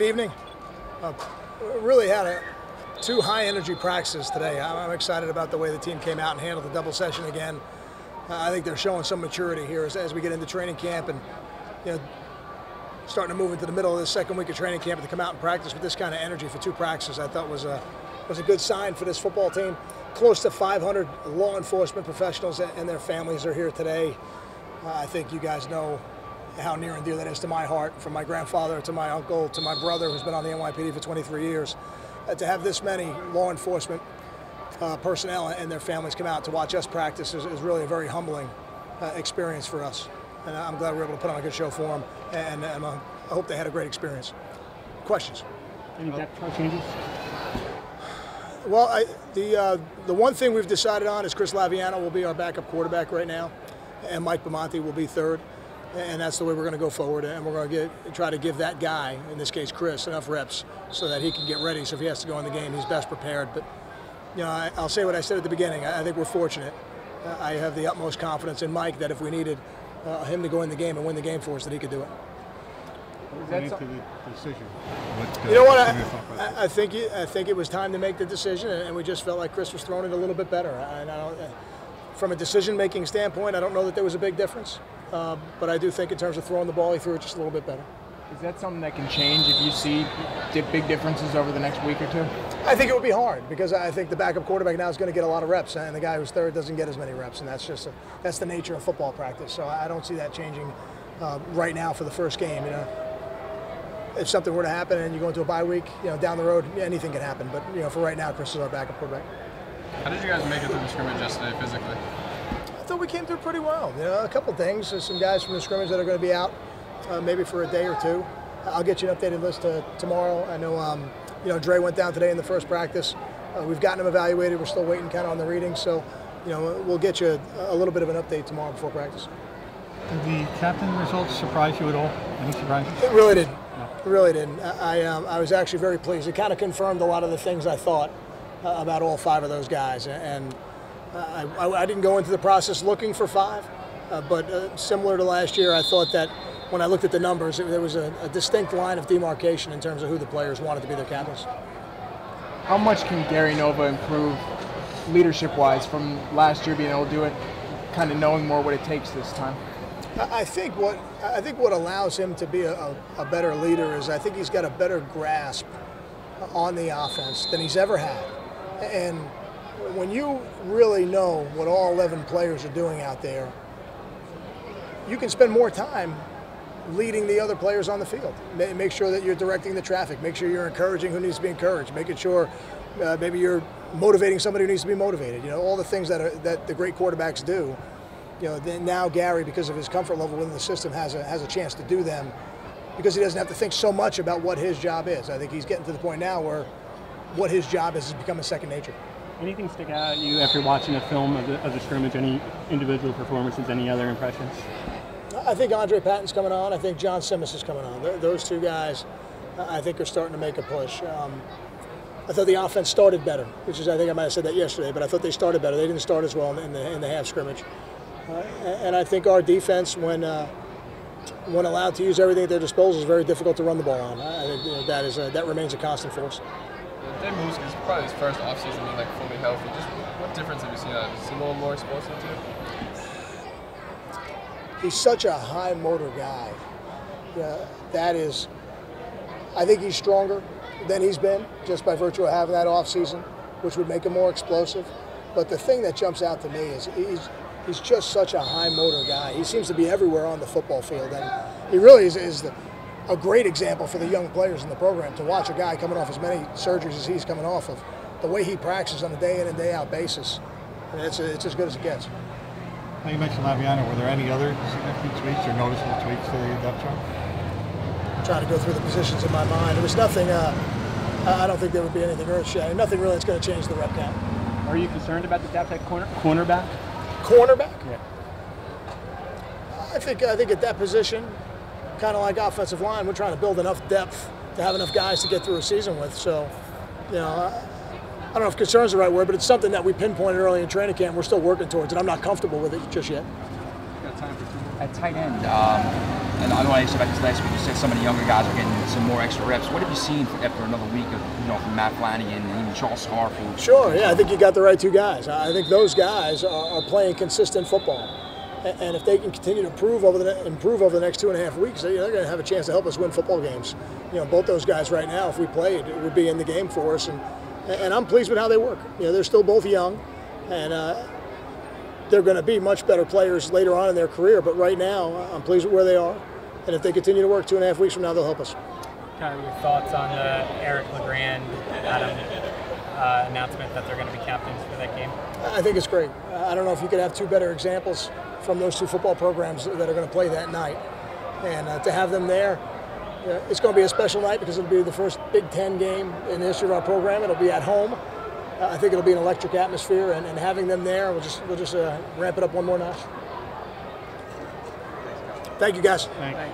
Good evening. Really had two high-energy practices today. I'm excited about the way the team came out and handled the double session again. I think they're showing some maturity here as we get into training camp and starting to move into the middle of the second week of training camp to come out and practice with this kind of energy for two practices. I thought was a good sign for this football team. Close to 500 law enforcement professionals and their families are here today. I think you guys know how near and dear that is to my heart, from my grandfather to my uncle to my brother who's been on the NYPD for 23 years. To have this many law enforcement personnel and their families come out to watch us practice is really a very humbling experience for us. And I'm glad we were able to put on a good show for them, and I hope they had a great experience. Questions? Any depth chart changes? Well, the one thing we've decided on is Chris Laviano will be our backup quarterback right now, and Mike Bamonte will be third. And that's the way we're going to go forward, and we're going to try to give that guy, in this case Chris, enough reps so that he can get ready. So if he has to go in the game, he's best prepared. But I'll say what I said at the beginning. I think we're fortunate. I have the utmost confidence in Mike that if we needed him to go in the game and win the game for us, that he could do it. What to the decision? You know what? I think it was time to make the decision, and we just felt like Chris was throwing it a little bit better. From a decision-making standpoint, I don't know that there was a big difference. But I do think in terms of throwing the ball, he threw it just a little bit better. Is that something that can change if you see big differences over the next week or two? I think it would be hard because I think the backup quarterback now is going to get a lot of reps, and the guy who's third doesn't get as many reps, and that's the nature of football practice. So I don't see that changing right now for the first game. If something were to happen and you go into a bye week, down the road, anything can happen. But for right now, Chris is our backup quarterback. How did you guys make it through the scrimmage yesterday physically? I thought we came through pretty well. A couple things. There's some guys from the scrimmage that are going to be out maybe for a day or two. I'll get you an updated list tomorrow. I know, Dre went down today in the first practice. We've gotten him evaluated. We're still waiting kind of on the readings. So, we'll get you a little bit of an update tomorrow before practice. Did the captain results surprise you at all? Any surprises? It really didn't. No. It really didn't. I was actually very pleased. It kind of confirmed a lot of the things I thought about all five of those guys. And I didn't go into the process looking for five, but similar to last year, I thought that when I looked at the numbers, there was a distinct line of demarcation in terms of who the players wanted to be their captains. How much can Gary Nova improve leadership-wise from last year, being able to do it, kind of knowing more what it takes this time? I think what allows him to be a better leader is I think he's got a better grasp on the offense than he's ever had, and when you really know what all 11 players are doing out there, you can spend more time leading the other players on the field. Make sure that you're directing the traffic. Make sure you're encouraging who needs to be encouraged. Making sure maybe you're motivating somebody who needs to be motivated. All the things that the great quarterbacks do. Now Gary, because of his comfort level within the system, has a chance to do them because he doesn't have to think so much about what his job is. I think he's getting to the point now where what his job is becoming second nature. Anything stick out at you after watching a film of the scrimmage? Any individual performances? Any other impressions? I think Andre Patton's coming on. I think John Simmons is coming on. Those two guys, I think, are starting to make a push. I thought the offense started better, which is, I think I might have said that yesterday, but I thought they started better. They didn't start as well in the half scrimmage. And I think our defense, when allowed to use everything at their disposal, is very difficult to run the ball on. I think that remains a constant force. Dave Moose is probably his first offseason being fully healthy. Just what difference have you seen out of him? Is he a little more explosive to it? He's such a high motor guy. I think he's stronger than he's been just by virtue of having that offseason, which would make him more explosive. But the thing that jumps out to me is he's just such a high motor guy. He seems to be everywhere on the football field, and he really is a great example for the young players in the program to watch a guy coming off as many surgeries as he's coming off of. The way he practices on a day in and day out basis, it's as good as it gets. Now you mentioned Laviano. Were there any other significant tweaks or noticeable tweaks to the depth chart? I'm trying to go through the positions in my mind. There was nothing. I don't think there would be anything earth-shattering. Nothing really that's going to change the rep count. Are you concerned about the depth at cornerback? Cornerback? Yeah. I think at that position, kind of like offensive line, we're trying to build enough depth to have enough guys to get through a season with. So, I don't know if concern is the right word, but it's something that we pinpointed early in training camp. We're still working towards it. I'm not comfortable with it just yet. Got time for two more. at tight end, and I know I asked about this last week. You said some of the younger guys are getting some more extra reps. What have you seen after another week of, from Matt Flanagan and even Charles Scarf? Sure, yeah, I think you got the right two guys. I think those guys are playing consistent football. And if they can continue to improve over the next 2.5 weeks, they're going to have a chance to help us win football games. Both those guys right now, if we played, would be in the game for us. And I'm pleased with how they work. They're still both young, and they're going to be much better players later on in their career. But right now, I'm pleased with where they are. And if they continue to work 2.5 weeks from now, they'll help us. Kind of your thoughts on the Eric LeGrand announcement that they're going to be captains for that game? I think it's great. I don't know if you could have two better examples from those two football programs that are going to play that night. And to have them there, it's going to be a special night because it'll be the first Big Ten game in the history of our program. It'll be at home. I think it'll be an electric atmosphere, and having them there, we'll just ramp it up one more notch. Thank you, guys. Thanks.